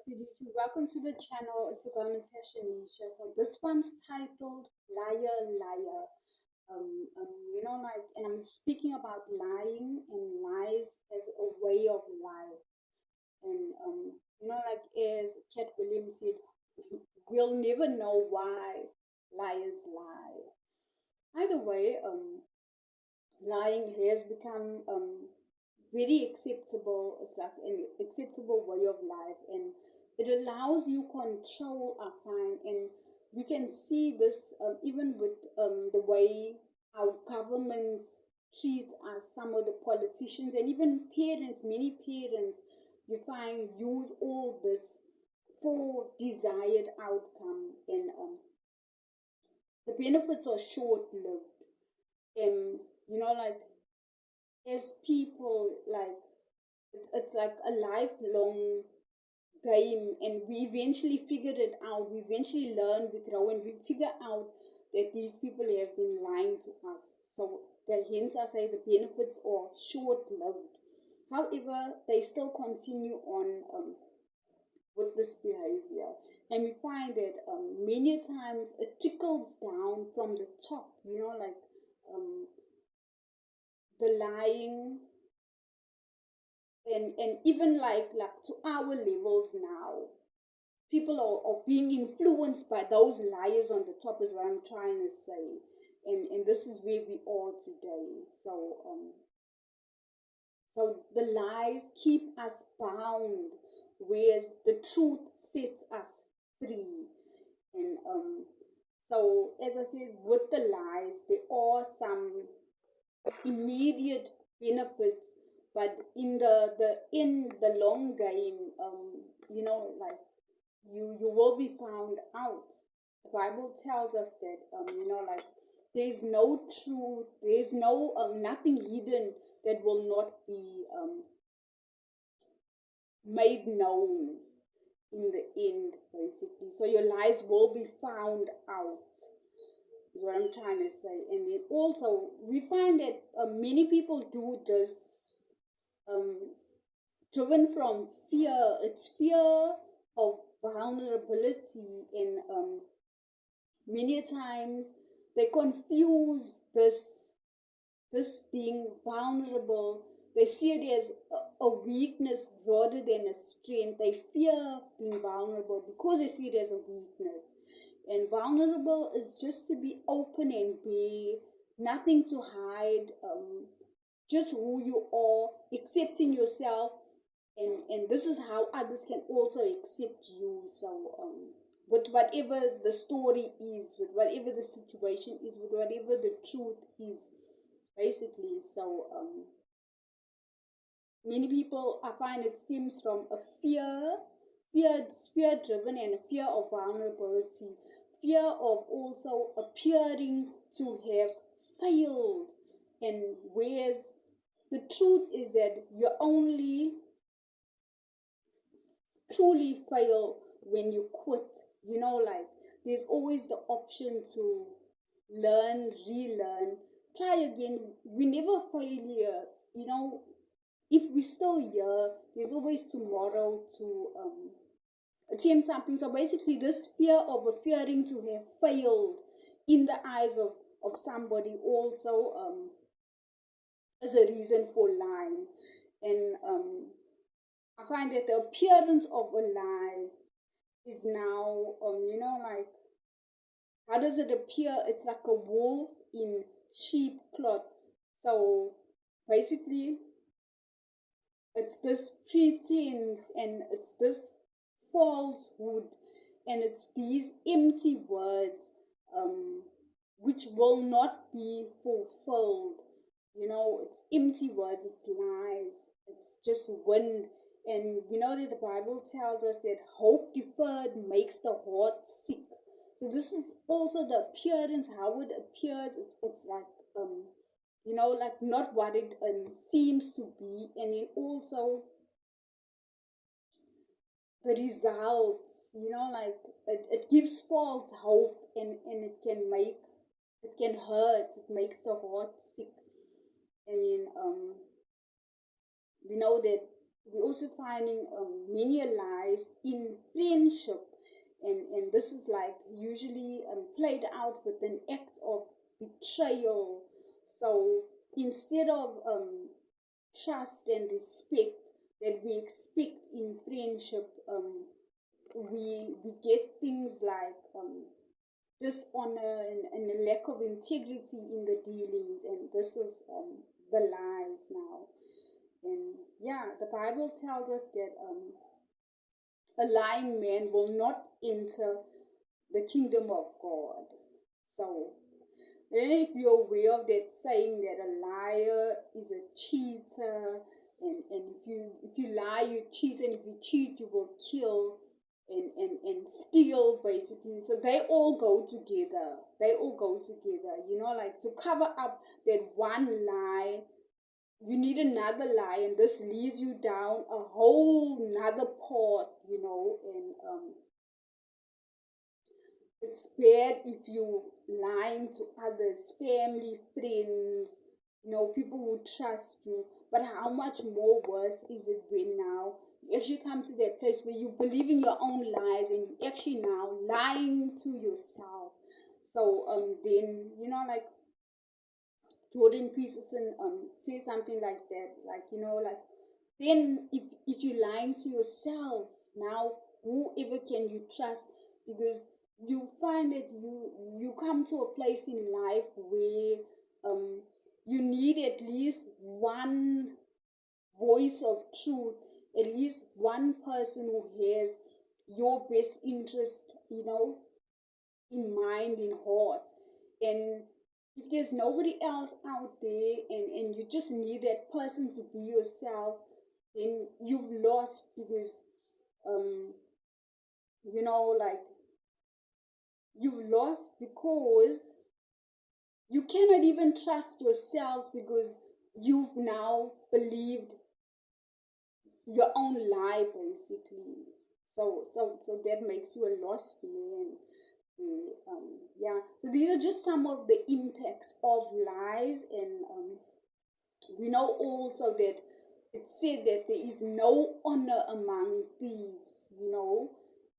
good YouTube? Welcome to the channel. It's Agama Sessionisha. So this one's titled Liar, Liar. And I'm speaking about lying and lies as a way of life. And as Cat Williams said, we'll never know why liars lie. Either way, lying has become very acceptable. It's like an acceptable way of life, and it allows you control, I find. And we can see this even with the way our governments treat us, some of the politicians, and even parents. Many parents, you find, use all this for desired outcome, and the benefits are short-lived. And as people, it's like a lifelong game, and we eventually figured it out. We eventually learn, we grow, and we figure out that these people have been lying to us. So hence I say the benefits are short-lived. However, they still continue on with this behavior, and we find that many times it trickles down from the top. Um, the lying, and even like to our levels now, people are being influenced by those liars on the top, is what I'm trying to say. And this is where we are today. So the lies keep us bound, whereas the truth sets us free. And so as I said, with the lies, there are some immediate benefits, but in the long game, you will be found out. The Bible tells us that there's no truth, there's no nothing hidden that will not be made known in the end, basically. So your lies will be found out, is what I'm trying to say. And then also we find that many people do this driven from fear. It's fear of vulnerability, and many times they confuse this being vulnerable. They see it as a weakness rather than a strength. They fear being vulnerable because they see it as a weakness. And vulnerable is just to be open and be nothing to hide, just who you are, accepting yourself, and this is how others can also accept you. So with whatever the story is, with whatever the situation is, with whatever the truth is, basically. So many people, I find, it stems from a fear driven, and a fear of vulnerability, fear of also appearing to have failed. And whereas the truth is that you only truly fail when you quit. There's always the option to learn, relearn, try again. We never failure. If we're still here, there's always tomorrow to attempt something. So basically, this fear of appearing to have failed in the eyes of somebody also is a reason for lying. And I find that the appearance of a lie is now, how does it appear? It's like a wolf in sheep cloth. So basically, it's this pretense, and it's this falsehood, and it's these empty words which will not be fulfilled. It's empty words, it's lies, it's just wind. And we know that the Bible tells us that hope deferred makes the heart sick. So this is also the appearance, how it appears. It's like like not what it seems to be. And then also the results, it gives false hope, and it can hurt, it makes the heart sick. And then we know that we're also finding many lies in friendship, and this is like usually played out with an act of betrayal. So instead of trust and respect that we expect in friendship, we get things like dishonor and a lack of integrity in the dealings, and this is the lies now. And yeah, the Bible tells us that a lying man will not enter the kingdom of God. So, I don't know if you're aware of that saying that a liar is a cheater, and if you lie, you cheat, and if you cheat, you will kill and steal, basically. So they all go together. They all go together. Like to cover up that one lie, you need another lie, and this leads you down a whole nother path. And it's bad if you lying to others, family, friends, people who trust you. But how much more worse is it when now you actually come to that place where you believe in your own lies and you actually now lying to yourself. So then like Jordan Peterson says something like that, like like then if you're lying to yourself, now whoever can you trust? Because you find that you come to a place in life where you need at least one voice of truth, at least one person who has your best interest, in mind, in heart. And if there's nobody else out there, and you just need that person to be yourself, then you've lost, because like you've lost because you cannot even trust yourself, because you've now believed your own lie, basically. So that makes you a lost man. Yeah, so these are just some of the impacts of lies. And we know also that it said that there is no honor among thieves.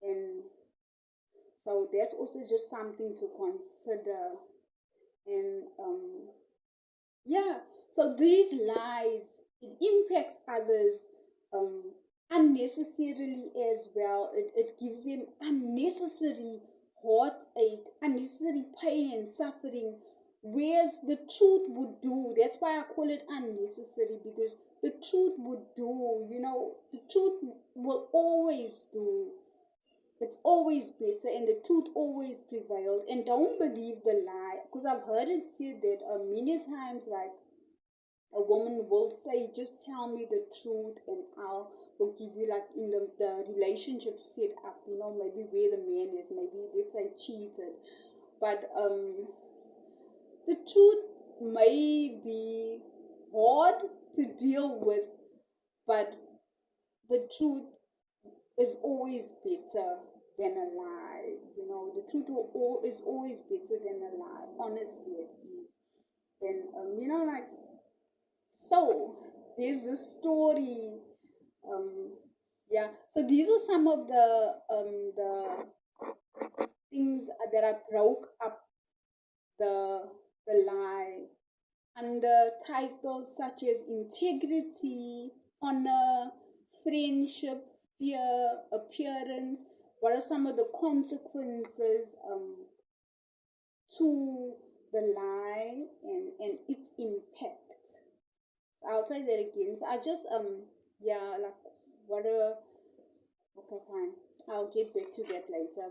And so that's also just something to consider. And yeah, so these lies, it impacts others um, unnecessarily as well. It gives them unnecessary heartache, unnecessary pain and suffering. Whereas the truth would do, that's why I call it unnecessary, because the truth would do, the truth will always do. It's always better, and the truth always prevails. And don't believe the lie, because I've heard it said that many times, like a woman will say, just tell me the truth and I'll will give you, like in the relationship set up, maybe where the man is, maybe let's say cheated. But the truth may be hard to deal with, but the truth is always better than a lie. The truth is always better than a lie. Honestly, it is. And like, so there's this story. Yeah. So these are some of the things that I broke up the lie under titles such as integrity, honor, friendship, fear, appearance. What are some of the consequences to the lie and its impact? I'll say that again. So I just yeah, like what a okay, fine. I'll get back to that later.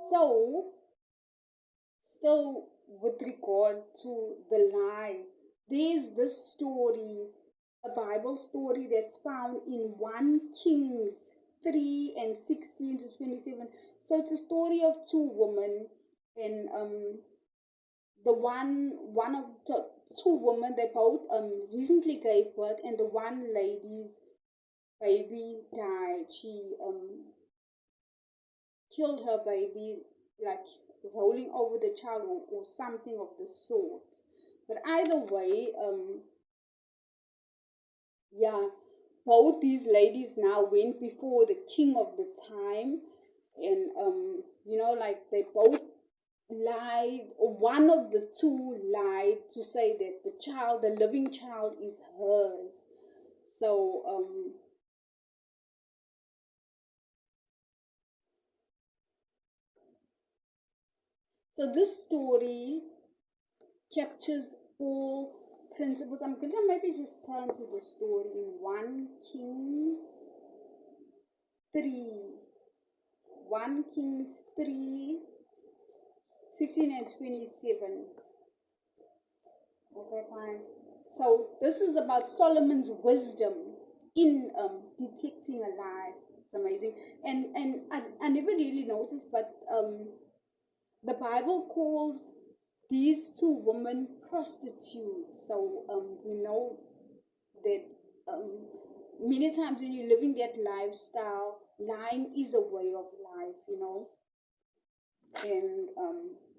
So still with regard to the lie, there's this story, a Bible story that's found in 1 Kings 3 and 16 to 27. So it's a story of two women, and the one of the two women, they both recently gave birth, and the one lady's baby died. She killed her baby, like rolling over the child, or something of the sort. But either way, yeah. both these ladies now went before the king of the time, and like they both lied, or one of the two lied to say that the living child, is hers. So this story captures all principles. I'm gonna maybe just turn to the story in 3. 1 Kings 3, 16 and 27. Okay, fine. So this is about Solomon's wisdom in detecting a lie. It's amazing. And I never really noticed, but the Bible calls these two women prostitutes. So we know that many times when you're living that lifestyle, lying is a way of life. And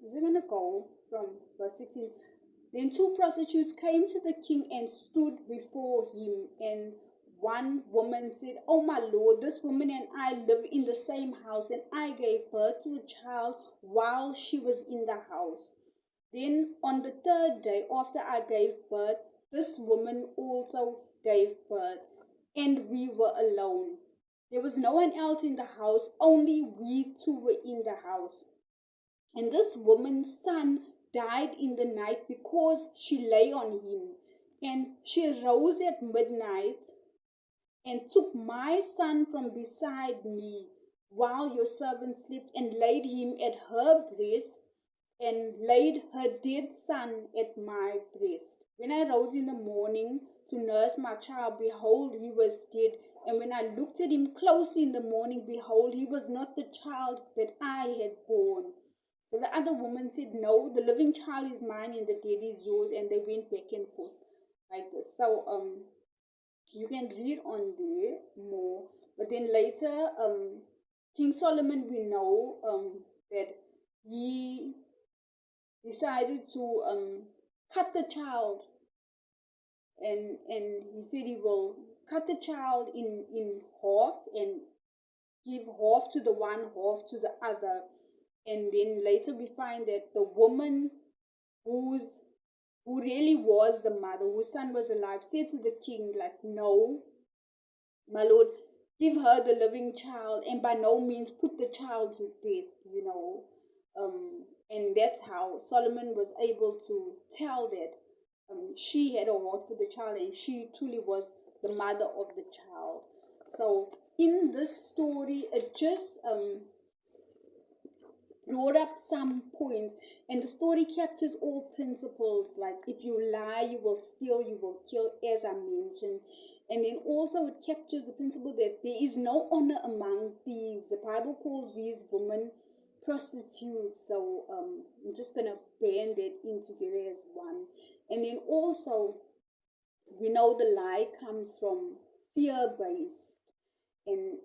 we're going to go from verse 16. Then two prostitutes came to the king and stood before him. And one woman said, "Oh, my lord, this woman and I live in the same house, and I gave birth to a child while she was in the house. Then on the third day after I gave birth, this woman also gave birth, and we were alone. There was no one else in the house, only we two were in the house. And this woman's son died in the night because she lay on him. And she rose at midnight and took my son from beside me while your servant slept, and laid him at her breast, and laid her dead son at my breast. When I rose in the morning to nurse my child, behold, he was dead. And when I looked at him closely in the morning, behold, he was not the child that I had born." But the other woman said, "No, the living child is mine and the dead is yours." And they went back and forth like this. So you can read on there more. But then later, King Solomon, we know that he decided to cut the child, and he said he will cut the child in half, and give half to the one, half to the other. And then later we find that the woman who really was the mother, whose son was alive, said to the king, like, "No, my lord, give her the living child, and by no means put the child to death. And that's how Solomon was able to tell that she had a heart for the child, and she truly was the mother of the child. So in this story, it just brought up some points, and the story captures all principles, like if you lie, you will steal, you will kill, as I mentioned. And then also it captures the principle that there is no honor among thieves. The Bible calls these women prostitutes. So I'm just gonna band that in together as one. And then also we know the lie comes from fear-based, and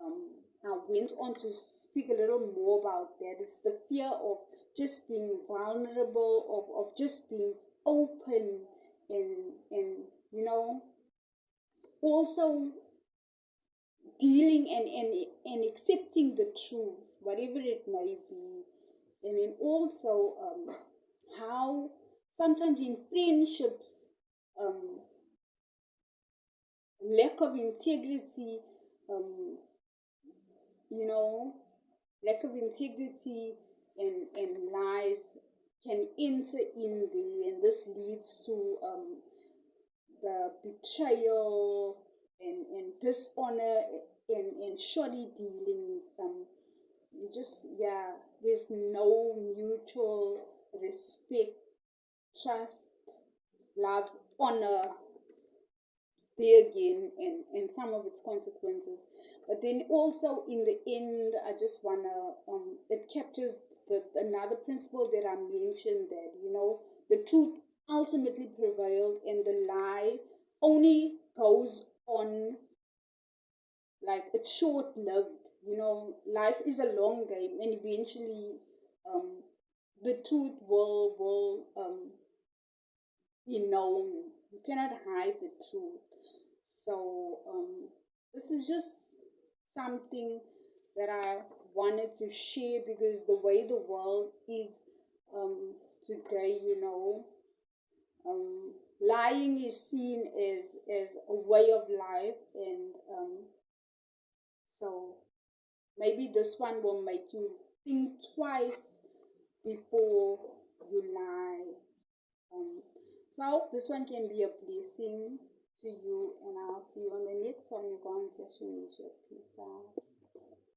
um, I went on to speak a little more about that. It's the fear of just being vulnerable, of just being open, and also dealing and accepting the truth, whatever it may be. And then also how sometimes in friendships, um, lack of integrity, um, you know, lack of integrity and lies can enter in there, and this leads to the betrayal and dishonor and shoddy dealings. You just, yeah, there's no mutual respect, trust, love, honor there again, and some of its consequences. But then also in the end, I just wanna it captures another principle that I mentioned, that the truth ultimately prevailed, and the lie only goes on, like it's short lived. Life is a long game, and eventually um the truth will be known. You cannot hide the truth. So this is just something that I wanted to share, because the way the world is today, lying is seen as a way of life, and so maybe this one will make you think twice before you lie. Um, so I hope this one can be a blessing to you, and I'll see you on the next one. You're going to Peace out.